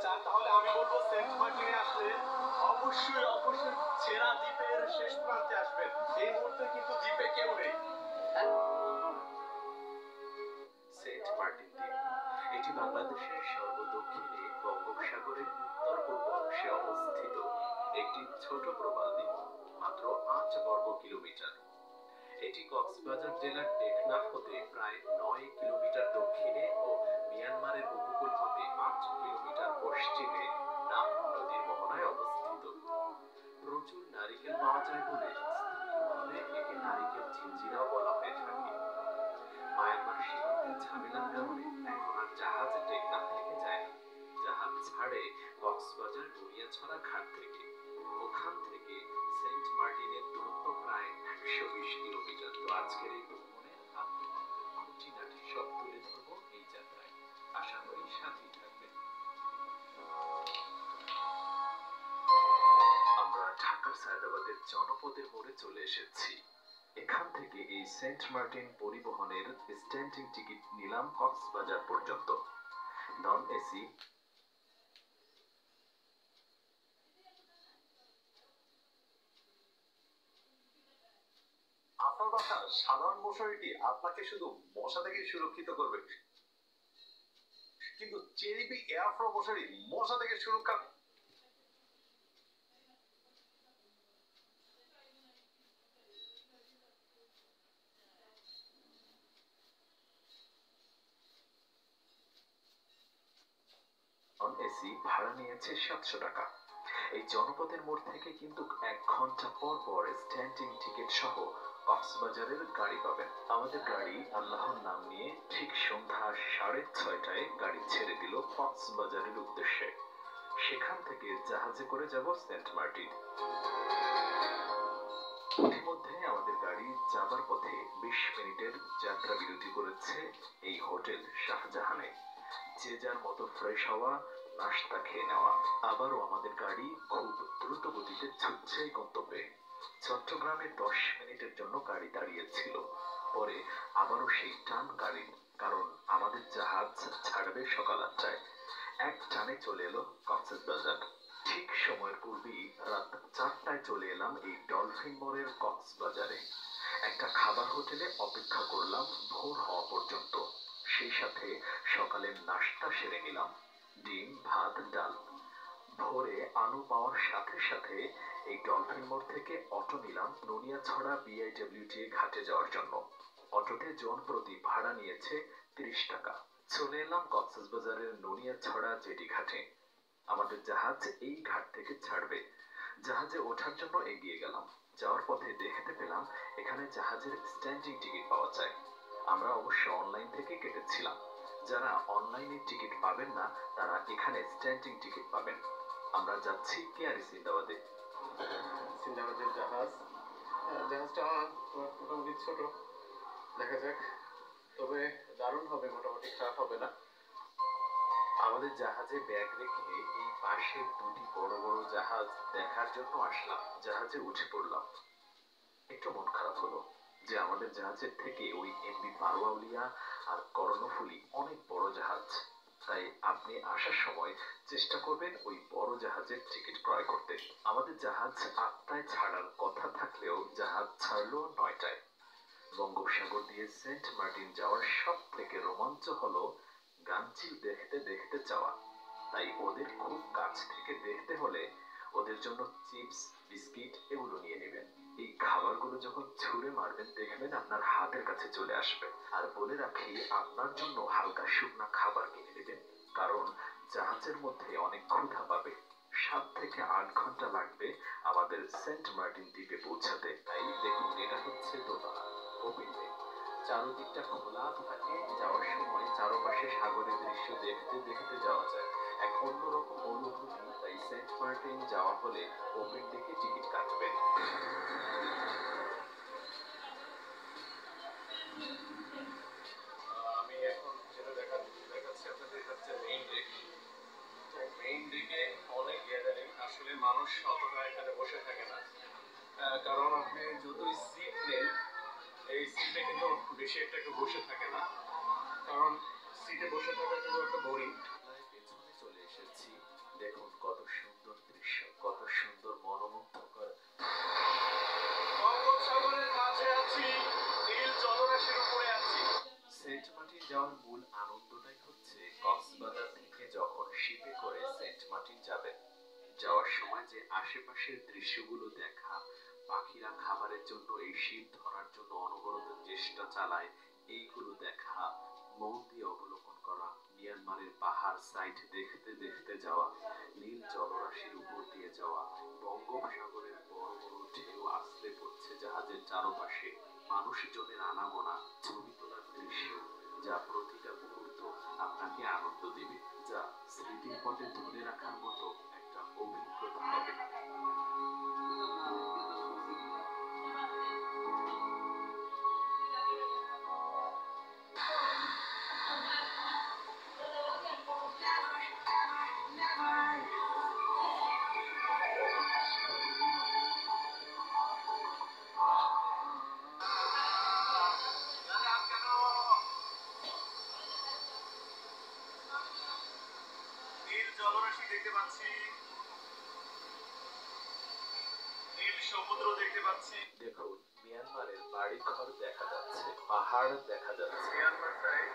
চান তাহলে আমি বলবো সেন্ট মার্টিনে আসলে অবশ্যই অবশ্যই ছেড়া দ্বীপের শেষ প্রান্তে আসবেন। এই মুহূর্তে কিন্তু দ্বীপে কেউ নেই। সেন্ট মার্টিন দ্বীপ এটি বাংলাদেশের সর্বদক্ষিণে বঙ্গোপসাগরের উত্তর পূর্ব অংশে অবস্থিত একটি ছোট প্রবাল দ্বীপ, মাত্র ৮ বর্গ কিলোমিটার। এটি কক্সবাজার জেলার টেকনাফ হতে প্রায় ৯ কিলোমিটার দক্ষিণে ও মিয়ানমারের উপকূল হতে ৮ কিলোমিটার পশ্চিমে নাফ নদীর মোহনায় অবস্থিত। প্রচুর নারিকেল পাওয়া যায় বলে স্থানীয়ভাবে একে নারিকেল ঝিঞ্জিরাও বলা হয়ে থাকে। মায়ানমার সীমান্তে ঝামেলার কারণে এখন আর জাহাজে টেকনাফ থেকে যায় না। জাহাজ ছাড়ে কক্সবাজার গড়িয়াছড়া ঘাট থেকে। ওখান থেকে সেন্ট মার্টিনের দূরত্ব প্রায় ১২০ কিলোমিটার। তো আজকের এই ভ্রমণে খুঁটিনাটি সব তুলে ধরবো এই যাত্রায়। আশা করি সাথেই থাকবেন। আমরা ঢাকার সায়দাবাদের জনপদের মোড়ে চলে এসেছি। এখান থেকে এই সেন্ট মার্টিন পরিবহনের স্ট্যান্ডিং টিকিট নিলাম কক্সবাজার পর্যন্ত। নন এসি আপনার বাসার সাধারণ মশারিটি আপনাকে শুধু মশা থেকে সুরক্ষিত করবে, কিন্তু চেরিবি এয়ার ফ্লো মশারি মশা থেকে সুরক্ষা। নন এসি ভাড়া নিয়েছে ৭০০ টাকা। এই জনপদের মোড় থেকে কিন্তু ১ ঘন্টা পর পর স্ট্যান্ডিং টিকিট সহ কক্সবাজারের গাড়ি পাবেন। আমাদের গাড়ি আল্লাহর নাম নিয়ে ঠিক সন্ধ্যা ৬:৩০টায় গাড়ি ছেড়ে দিল কক্সবাজারের উদ্দেশ্যে। সেখান থেকে জাহাজে করে যাব সেন্ট মার্টিন। ইতিমধ্যে আমাদের গাড়ি যাবার পথে ২০ মিনিটের যাত্রা বিরতি করেছে এই হোটেল শাহজাহানে। যে যার মতো ফ্রেশ হওয়া, নাস্তা খেয়ে নেওয়া। আবারও আমাদের গাড়ি খুব দ্রুত গতিতে ছুটছে গন্তব্যে। চট্টগ্রামে ১০ মিনিটের জন্য গাড়ি দাঁড়িয়েছিল, পরে আবারও সেই টান গাড়ি, কারণ আমাদের জাহাজ ছাড়বে সকাল ৮টায়। এক টানে চলে এলো কক্সবাজার। ঠিক সময়ের পূর্বেই রাত ৪টায় চলে এলাম এই ডলফিন মোড়ের কক্সবাজারে। একটা খাবার হোটেলে অপেক্ষা করলাম ভোর হওয়া পর্যন্ত। সেই সাথে সকালের নাস্তা সেরে নিলাম, ডিম, ভাত, ডাল। ভোরে আলো পাওয়ার সাথে সাথে এই ডলফিন মোড় থেকে অটো নিলাম নুনিয়াছড়া বিআইডব্লিউটি ঘাটে যাওয়ার জন্য। অটোতে জন প্রতি ভাড়া নিয়েছে ৩০ টাকা। চলে এলাম কক্সবাজারের নুনিয়াছড়া জেটি ঘাটে। আমাদের জাহাজ এই ঘাট থেকে ছাড়বে। জাহাজে ওঠার জন্য এগিয়ে গেলাম। যাওয়ার পথে দেখতে পেলাম এখানে জাহাজের স্ট্যান্ডিং টিকিট পাওয়া যায়। আমরা অবশ্য অনলাইন থেকে কেটেছিলাম। যারা অনলাইনে টিকিট পাবেন না তারা এখানে স্ট্যান্ডিং টিকিট পাবেন। আমরা যাচ্ছি কেয়ারি সিন্দাবাদে। সিন্দাবাদের জাহাজ, জাহাজটা মোটামুটি ছোট, দেখা যাক, তবে দারুণ হবে, মোটামুটি খারাপ হবে না। আমাদের জাহাজে ব্যাগ রেখে এই পাশের দুটি বড় বড় জাহাজ দেখার জন্য আসলাম। জাহাজে উঠে পড়লাম। একটু মন খারাপ হলো যে আমাদের জাহাজের থেকে ওই এমভি পারোয়াউলিয়া আর কর্ণফুলী অনেক বড় জাহাজ। তাই আপনি আসার সময় চেষ্টা করবেন ওই বড় জাহাজের টিকিট ক্রয় করতে। আমাদের জাহাজ ৮টায় ছাড়ার কথা থাকলেও জাহাজ ছাড়লো ৯টায়। বঙ্গোপসাগর দিয়ে সেন্ট মার্টিন যাওয়ার সব থেকে রোমাঞ্চ হলো গাঙচিল দেখতে দেখতে যাওয়া। তাই ওদের খুব কাছ থেকে দেখতে হলে ওদের জন্য চিপস, বিস্কিট এগুলো নিয়ে নেবেন। এই খাবারগুলো যখন ছুঁড়ে মারবেন দেখবেন আপনার হাতের কাছে চলে আসবে। আর বলে রাখি, আপনার জন্য হালকা শুকনা খাবার কিনে নেবেন, কারণ জাহাজের মধ্যে অনেক ক্ষুধা পাবে। ৭ থেকে ৮ ঘন্টা লাগবে আমাদের সেন্ট মার্টিন দ্বীপে পৌঁছাতে। তাই দেখুন, এটা হচ্ছে দোতলা ওপেন ডেক। চারদিকটা খোলা থাকে। যাওয়ার সময় চারপাশে সাগরের দৃশ্য দেখতে দেখতে যাওয়া যায়। এক অন্যরকম অনুভূতি। তাই সেন্ট মার্টিন যাওয়া হলে ওপেন ডেকে টিকিট কাটবেন। আমি এখন যেটা দেখাচ্ছি আপনাদের, হচ্ছে মেইন ডেক। তো মেইন ডেকে অনেক গ্যাদারিং, আসলে মানুষ অতটা এখানে বসে থাকে না, কারণ আপনি যতই সিট নেন এই সিটে কিন্তু বেশি একটা কেউ বসে থাকে না, কারণ সিটে বসে থাকা কিন্তু একটা বোরিং। পেছনে চলে এসেছি দেখুন কত সুন্দর দৃশ্য, কত সুন্দর মনোমুগ্ধকর। বঙ্গোপসাগরের মাঝে আছি, নীল জলরাশির উপরে আছি। সেন্ট মার্টিন যাওয়ার মূল আনন্দটাই হচ্ছে কক্সবাজার থেকে যখন শিপে করে সেন্ট মার্টিন যাবেন, যাওয়ার সময় যে আশেপাশের দৃশ্যগুলো দেখা, পাখিরা খাবারের জন্য এই শিপ ধরার জন্য অনবরত চেষ্টা চালায়, এইগুলো দেখা, মন দিয়ে অবলোকন করা, মিয়ানমারের পাহাড় সাইড দেখতে দেখতে যাওয়া, নীল জলরাশির উপর দিয়ে যাওয়া, বঙ্গোপসাগরের বড় বড় ঢেউ আছড়ে পড়ছে জাহাজের চারপাশে, মানুষজনের আনাগোনা, ছবি তোলার দৃশ্য, যা প্রতিটা মুহূর্ত আপনাকে আনন্দ দিবে, যা স্মৃতির পটে ধরে রাখার মতো একটা অভিজ্ঞতা হবে। নীল জলরাশি দেখতে পাচ্ছি, নীল সমুদ্র দেখতে পাচ্ছি। দেখুন মিয়ানমারের বাড়িঘর দেখা যাচ্ছে, পাহাড় দেখা যাচ্ছে। Myanmar side.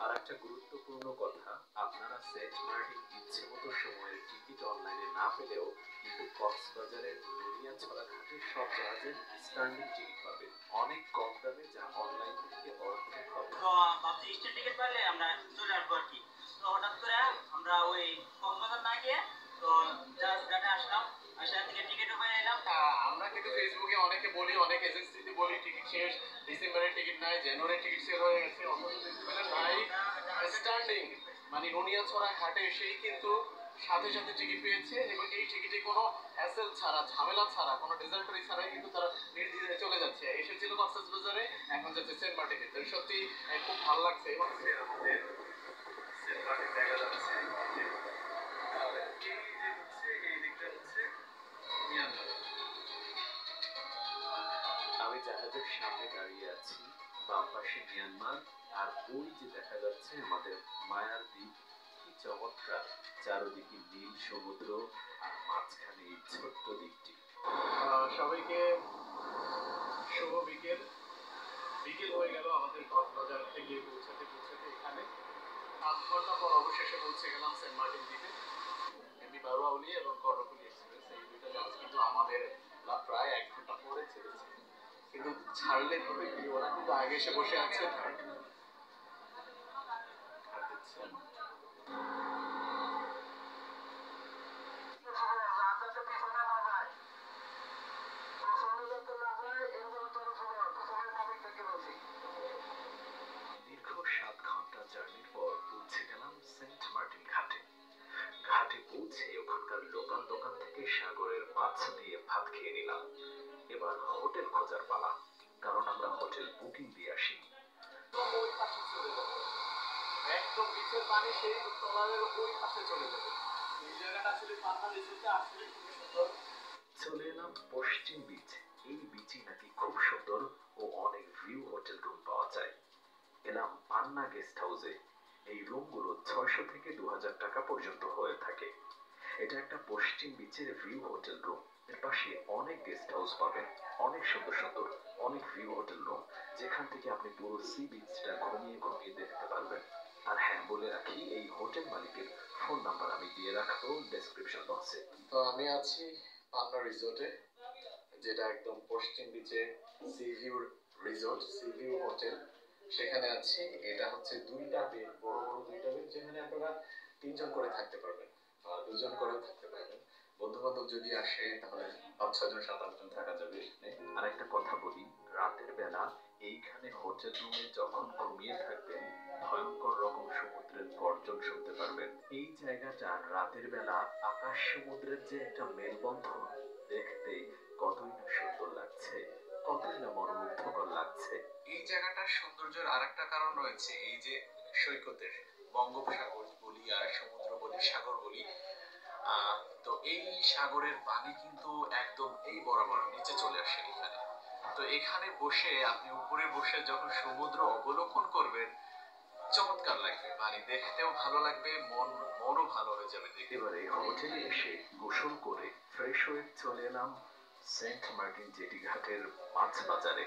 আর একটা গুরুত্বপূর্ণ কথা, আপনারা সেন্ট মার্টিন ইচ্ছে মতো সময়ের টিকিট অনলাইনে না পেলেও কিন্তু কক্সবাজারের নুনিয়াছড়া ঘাটের সব জাহাজের স্ট্যান্ডিং টিকিট পাবেন অনেক কম দামে, যা অনলাইন থেকে অর্ধেক হবে। তো ভাবছি স্টেট টিকিট পাইলে আমরা চলে আসবো আর কি। তো হঠাৎ করে আমরা ওই কক্সবাজার না গিয়ে তো জাস্ট ঘাটে আসলাম, আসার থেকে টিকিটও পেয়ে এলাম। আমরা কিন্তু ফেসবুকে অনেকে বলি, অনেক এজেন্সিতে বলি টিকিট শেষ, ডিসেম্বরের টিকিট নাই, জানুয়ারির টিকিট সেল হয়ে গেছে, অথচ দেখতে পেলেন ভাই স্ট্যান্ডিং মানে নুনিয়াছড়া ঘাটে এসেই কিন্তু সাথে সাথে টিকিট পেয়েছে, এবং এই টিকিটে কোনো হ্যাসেল ছাড়া, ঝামেলা ছাড়া, কোনো ডেজার্টারি ছাড়াই কিন্তু তারা নির্দ্বিধায় চলে যাচ্ছে। এসেছিল কক্সবাজারে, এখন যাচ্ছে সেন্ট মার্টিনে। তো সত্যি খুব ভালো লাগছে। এবং আমাদের সেন্ট মার্টিন দেখা যাচ্ছে, আর এই যে হচ্ছে এই দিকটা হচ্ছে মিয়ানমার। আমি জাহাজের সামনে দাঁড়িয়ে আছি, বাম পাশে মিয়ানমার, আর ওই যে দেখা যাচ্ছে আমাদের মায়ার দ্বীপ। কি চমৎকার, চারদিকে নীল সমুদ্র আর মাঝখানে এই ছোট্ট দ্বীপটি। সবাইকে শুভ বিকেল। বিকেল হয়ে গেল আমাদের কক্সবাজার থেকে পৌঁছাতে পৌঁছাতে এখানে 8 ঘন্টা পর অবশেষে পৌঁছে গেলাম সেন্ট মার্টিন দ্বীপে। এমনি বারোয়াউলি এবং কর্ণফুলী এক্সপ্রেস, এই দুইটা জাহাজ কিন্তু আমাদের প্রায় 1 ঘন্টা পরে ছেড়েছে, কিন্তু ছাড়লে হবে কি, ওরা কিন্তু আগে এসে বসে আছে। আর দেখছেন দীর্ঘ 7 ঘন্টা জার্নির পর পৌঁছে গেলাম সেন্ট মার্টিন ঘাটে। ঘাটে পৌঁছে ওখানকার লোকাল দোকান থেকে সাগরের মাছ দিয়ে ভাত খেয়ে নিলাম। এবার হোটেল খোঁজার পালা, কারণ আমরা হোটেল বুকিং দিয়ে আসিনি। ওই পাশে চলে যাবে, একদম বিচের পানি সেই তলার ওই পাশে চলে যাবে। এই জায়গাটা আসলে পান্না রিসোর্টে আসলে খুবই সুন্দর। চলে এলাম পশ্চিম বিচ। এই বিচই নাকি খুব সুন্দর ও অনেক ভিউ হোটেল রুম পাওয়া যায়। এলাম পান্না গেস্ট হাউসে। এই রুমগুলো 600 থেকে 2000 টাকা পর্যন্ত হয়ে থাকে। এটা একটা পশ্চিম বিচের ভিউ হোটেল রুম। এর পাশে অনেক গেস্ট হাউস পাবেন, অনেক সুন্দর সুন্দর, অনেক ভিউ হোটেল রুম, যেখান থেকে আপনি পুরো সি বিচটা ঘুমিয়ে ঘুমিয়ে দেখতে পারবেন। আর হ্যাঁ, বলে রাখি, এই হোটেল মালিকের ফোন নাম্বার আমি দিয়ে রাখবো ডেসক্রিপশন বক্সে। তো আমি আছি পান্না রিসোর্টে, যেটা একদম পশ্চিম বিচে C view resort, C view hotel, সেখানে আছি। এটা হচ্ছে 2টা বেড, বড় বড় 2টা বেড, যেখানে আপনারা 3 জন করে থাকতে পারবেন, 2 জন করেও থাকতে পারবেন। বন্ধু বান্ধব যদি আসে তাহলে 5-6 জন 7-8 জন থাকা যাবে এখানে। আর একটা কথা বলি, রাতের বেলা এইখানে হোটেল রুমে যখন ঘুমিয়ে থাকবেন, ভয়ঙ্কর রকম সমুদ্রের গর্জন শুনতে পারবেন। এই জায়গাটা রাতের বেলা আকাশ সমুদ্রের যে একটা মেলবন্ধন, দেখতে কতই না সুন্দর লাগছে, কতই না মনোমুগ্ধকর লাগছে। এই জায়গাটার সৌন্দর্যের আরেকটা কারণ রয়েছে, এই যে সৈকতের, বঙ্গোপসাগর বলি আর সমুদ্র বলি, সাগর বলি, তো এই সাগরের পানি কিন্তু একদম এই বরাবর নিচে চলে আসে এখানে। তো এখানে বসে আপনি উপরে বসে যখন সমুদ্র অবলোকন করবেন, চমৎকার লাগবে, মানে দেখতেও ভালো লাগবে, মনও ভালো হয়ে যাবে দেখে। এবারে হোটেলে এসে গোসল করে ফ্রেশ হয়ে চলে এলাম সেন্ট মার্টিন জেটি ঘাটের মাছ বাজারে,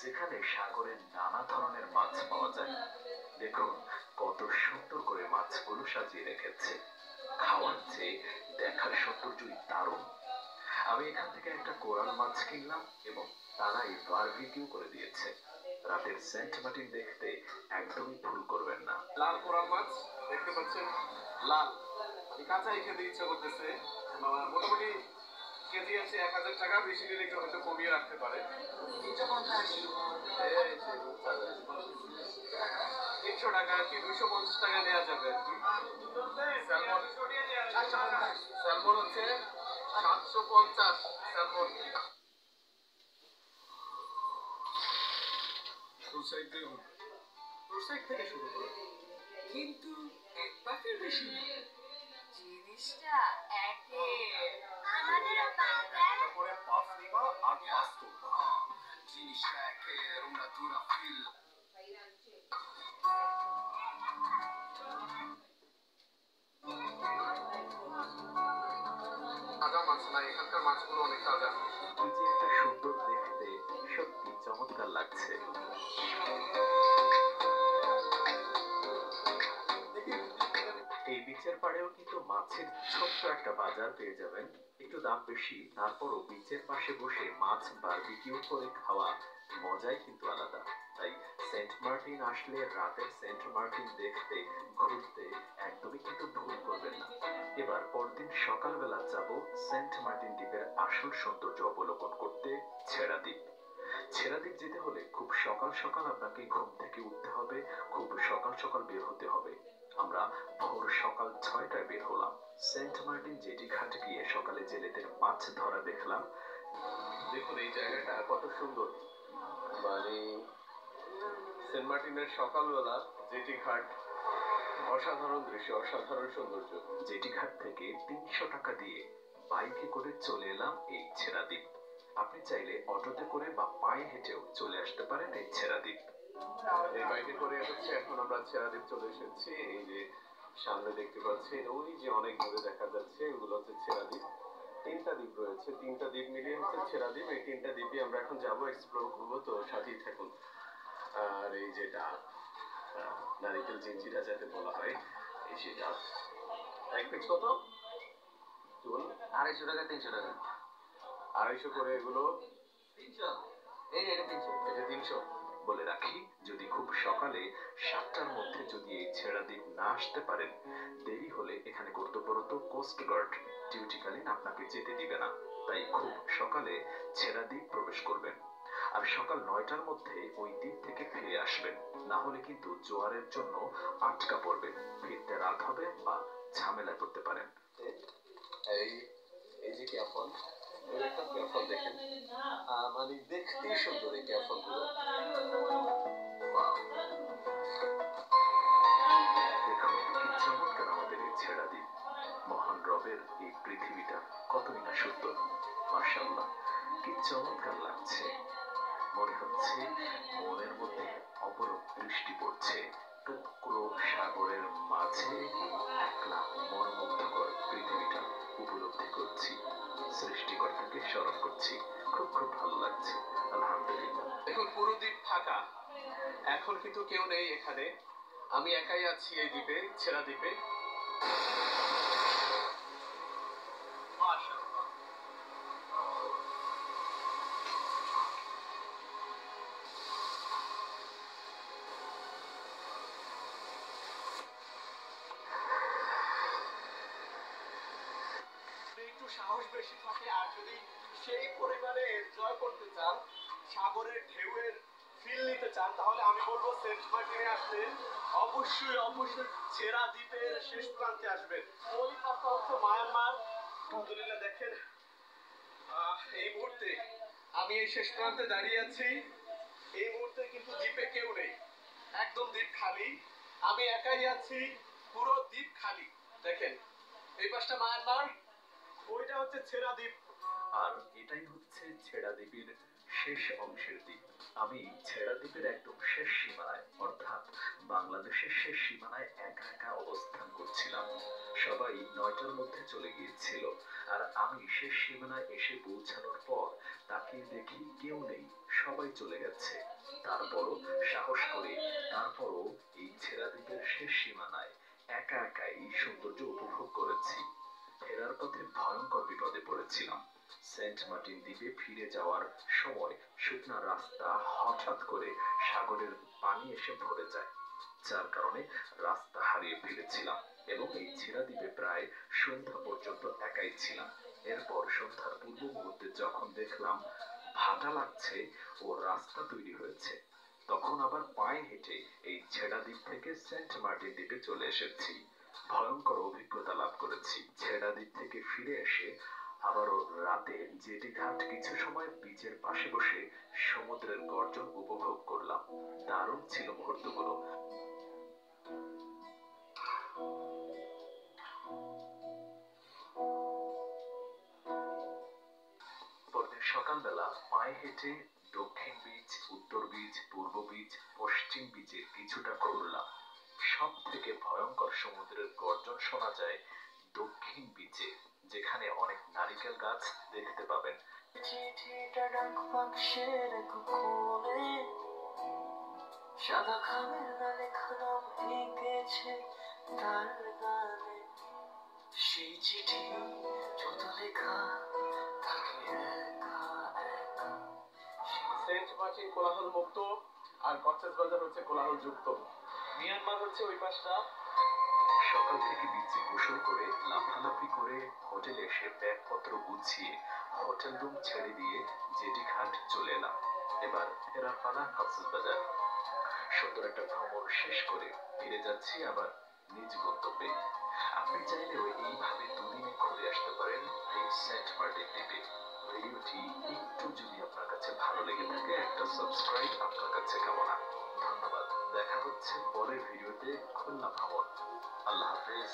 যেখানে সাগরের নানা ধরনের মাছ পাওয়া যায়। দেখুন কত সুন্দর করে মাছগুলো সাজিয়ে রেখেছে, খাওয়ার চেয়ে দেখার সৌন্দর্যই দারুণ। আমি এখান থেকে একটা কোরাল মাছ কিনলাম এবং তারাই বারবিকিউ করে দিয়েছে। রাতের সেন্ট মার্টিন দেখতে একদমই ভুল করবেন না। লাল কোরাল মাছ দেখতে পাচ্ছেন, লাল, আমি কাঁচাই খেতে ইচ্ছা করতেছে। মোটামুটি কেজি আছে 1000 টাকা, বেশি নিলে একটু হয়তো কমিয়ে রাখতে পারে। 300 টাকা কি 250 টাকা নেওয়া যাবে। স্যালমন হচ্ছে 750 স্যালমন। তোর সাইড থেকে শুরু করো, কিন্তু এক পাকের বেশি না। জিনিসটা একে আমাদেরও পাঁচটা তারপরে পাস নিবা আর পাস করবা। জিনিসটা একের una dura fil তাজা মাছ না, এখানকার মাছগুলো অনেক তাজা। কি যে একটা সুন্দর দেখতে, সত্যি চমৎকার লাগছে। এই বিচের পাড়েও কিন্তু মাছের ছোট্ট একটা বাজার পেয়ে যাবেন। একটু দাম বেশি, তারপরও বিচের পাশে বসে মাছ বারবিকিউ করে খাওয়া মজাই কিন্তু আলাদা। তাই সেন্ট মার্টিন আসলে রাতের সেন্ট মার্টিন দেখতে ঘুরতে একদমই কিন্তু ভুল করবেন না। এবার পরদিন সকালবেলা যাব সেন্ট মার্টিন দ্বীপের আসল সৌন্দর্য অবলোকন করতে ছেড়া দ্বীপ। ছেড়া দ্বীপ যেতে হলে খুব সকাল সকাল আপনাকে ঘুম থেকে উঠতে হবে, খুব সকাল সকাল বের হতে হবে। আমরা ভোর সকাল 6টায় বের হলাম। সেন্ট মার্টিন জেটি ঘাটে গিয়ে সকালে জেলেদের মাছ ধরা দেখলাম। দেখুন এই জায়গাটা কত সুন্দর, মানে সেন্ট মার্টিনের সকালবেলা জেটি ঘাট, অসাধারণ দৃশ্য, অসাধারণ সৌন্দর্য। জেটি ঘাট থেকে 300 টাকা দিয়ে বাইকে করে চলে এলাম এই ছেড়া দ্বীপ। আপনি চাইলে অটোতে করে বা পায়ে হেঁটেও চলে আসতে পারেন এই ছেড়া দ্বীপ। এই বাইকে করে হচ্ছে এখন আমরা ছেড়া দ্বীপ চলে এসেছি। এই যে সামনে দেখতে পাচ্ছেন, ওই যে অনেক দূরে দেখা যাচ্ছে, ওগুলো হচ্ছে ছেড়া দ্বীপ। 3টা দ্বীপ রয়েছে, 3টা দ্বীপ মিলিয়ে হচ্ছে ছেড়া দ্বীপ। এই 3টা দ্বীপে আমরা এখন যাবো, এক্সপ্লোর করবো, তো সাথেই থাকুন। আর এই যেটা নারিকেল জিঞ্জিরা যাতে বলা হয়, এই সেটা এক পিস কত কি বলুন? 250 টাকা 300 টাকা 250 করে এগুলো, 300 এই এটা 300 এটা 300। বলে রাখি, যদি খুব সকালে 7টার মধ্যে যদি এই ছেড়া দ্বীপ না আসতে পারেন, দেরি হলে এখানে কর্তব্যরত কোস্ট গার্ড ডিউটিকালীন আপনাকে যেতে দিবে না। তাই খুব সকালে ছেড়া দ্বীপ প্রবেশ করবেন আর সকাল 9টার মধ্যে ওই দ্বীপ থেকে ফিরে আসবেন, না হলে কিন্তু জোয়ারের জন্য আটকা পড়বেন, ফিরতে রাত হবে বা ঝামেলায় পড়তে পারেন। এই এই যে ক্যাফল, এর একটা ক্যাফল দেখেন, মানে দেখতেই সুন্দর এই ক্যাফল গুলো। দেখুন কি চমৎকার আমাদের এই ছেড়া দ্বীপ। মহান রবের এই পৃথিবীটা কতই না সুন্দর। মাশাআল্লাহ, কি চমৎকার লাগছে। মনে হচ্ছে মনের মধ্যে অপরূপ দৃষ্টি পড়ছে। টুকরো সাগরের মাঝে একলা মনোমুগ্ধকর পৃথিবীটা উপলব্ধি করছি, সৃষ্টিকর্তাকে স্মরণ করছি। খুব খুব ভালো লাগছে, আলহামদুলিল্লাহ। দেখুন পুরো দ্বীপ ফাঁকা, এখন কিন্তু কেউ নেই এখানে, আমি একাই আছি এই দ্বীপে, ছেড়া দ্বীপে। একটু সাহস বেশি থাকে, আর যদি সেই পরিমাণে এনজয় করতে চান, সাগরের ঢেউয়ের ফিল নিতে চান, তাহলে আমি বলবো সেন্ট মার্টিনে আসলে অবশ্যই অবশ্যই ছেড়া দ্বীপের শেষ প্রান্তে আসবেন। ওই পাশে হচ্ছে মায়ানমার। আলহামদুলিল্লাহ দেখেন, এই মুহূর্তে আমি এই শেষ প্রান্তে দাঁড়িয়ে আছি। এই মুহূর্তে কিন্তু দ্বীপে কেউ নেই, একদম দ্বীপ খালি, আমি একাই আছি, পুরো দ্বীপ খালি। দেখেন এই পাশটা মায়ানমার, ওইটা হচ্ছে ছেড়া দ্বীপ। আর এটাই হচ্ছে ছেড়া দ্বীপের শেষ অংশের দ্বীপ। আমি ছেড়া দ্বীপের একদম শেষ সীমানায়, অর্থাৎ বাংলাদেশের শেষ সীমানায় একা একা অবস্থান করছিলাম। সবাই 9টার মধ্যে চলে গিয়েছিল, আর আমি শেষ সীমানায় এসে পৌঁছানোর পর তাকিয়ে দেখি কেউ নেই, সবাই চলে গেছে। তারপরও এই ছেঁড়া দ্বীপের শেষ সীমানায় একা একাই সৌন্দর্য উপভোগ করেছি। ফেরার পথে ভয়ঙ্কর বিপদে পড়েছিলাম। সেন্ট মার্টিন দ্বীপে ফিরে যাওয়ার সময় শুকনা রাস্তা হঠাৎ করে সাগরের পানি এসে ভরে যায়, যার কারণে রাস্তা হারিয়ে ফেলেছিলাম এবং এই ছেঁড়া দ্বীপে প্রায় সন্ধ্যা পর্যন্ত একাই ছিলাম। এরপর সন্ধ্যার পূর্ব মুহূর্তে যখন দেখলাম ভাটা লাগছে ও রাস্তা তৈরি হয়েছে, তখন আবার পায়ে হেঁটে এই ছেঁড়া দ্বীপ থেকে সেন্ট মার্টিন দ্বীপে চলে এসেছি। ভয়ঙ্কর অভিজ্ঞতা লাভ করেছি। ছেঁড়া দ্বীপ থেকে ফিরে এসে আবারও রাতে জেটি ঘাট কিছু সময় বিচের পাশে বসে সমুদ্রের গর্জন উপভোগ করলাম। দারুণ ছিল মুহূর্তগুলো। পরদিন সকালবেলা পায়ে হেঁটে দক্ষিণ বিচ, উত্তর বিচ, পূর্ব বিচ, পশ্চিম বিচে কিছুটা ঘুরলাম। সব থেকে ভয়ঙ্কর সমুদ্রের গর্জন শোনা যায় দক্ষিণ বিচে, যেখানে অনেক নারিকেল গাছ দেখতে পাবেন। চিঠিটা ডাক বাক্সের কোণে সাদা খামের লেখা নাম এঁকেছে তার গানে। সেই চিঠি যত লেখা থাকে একা একা। সেন্ট মার্টিন কোলাহল মুক্ত আর কক্সবাজার হচ্ছে কোলাহল যুক্ত। মিয়ানমার হচ্ছে ওই পাশটা। সকাল থেকে বিচে গোসল করে লাফালাফি করে হোটেলে এসে ব্যাগপত্র গুছিয়ে হোটেল রুম ছেড়ে দিয়ে জেটি ঘাট চলে এলাম। এবার ফেরার পালা কক্সবাজার। সুন্দর একটা ভ্রমণ শেষ করে ফিরে যাচ্ছি আবার নিজ গন্তব্যে। আপনি চাইলেও এইভাবে দুদিনে ঘুরে আসতে পারেন এই সেন্ট মার্টিন দ্বীপে। ভিডিওটি একটু যদি আপনার কাছে ভালো লেগে থাকে, একটা সাবস্ক্রাইব আপনার কাছে কামনা। ধন্যবাদ। দেখা হচ্ছে পরের ভিডিওতে খুলনা ভ্রমণ। আল্লাহ হাফেজ।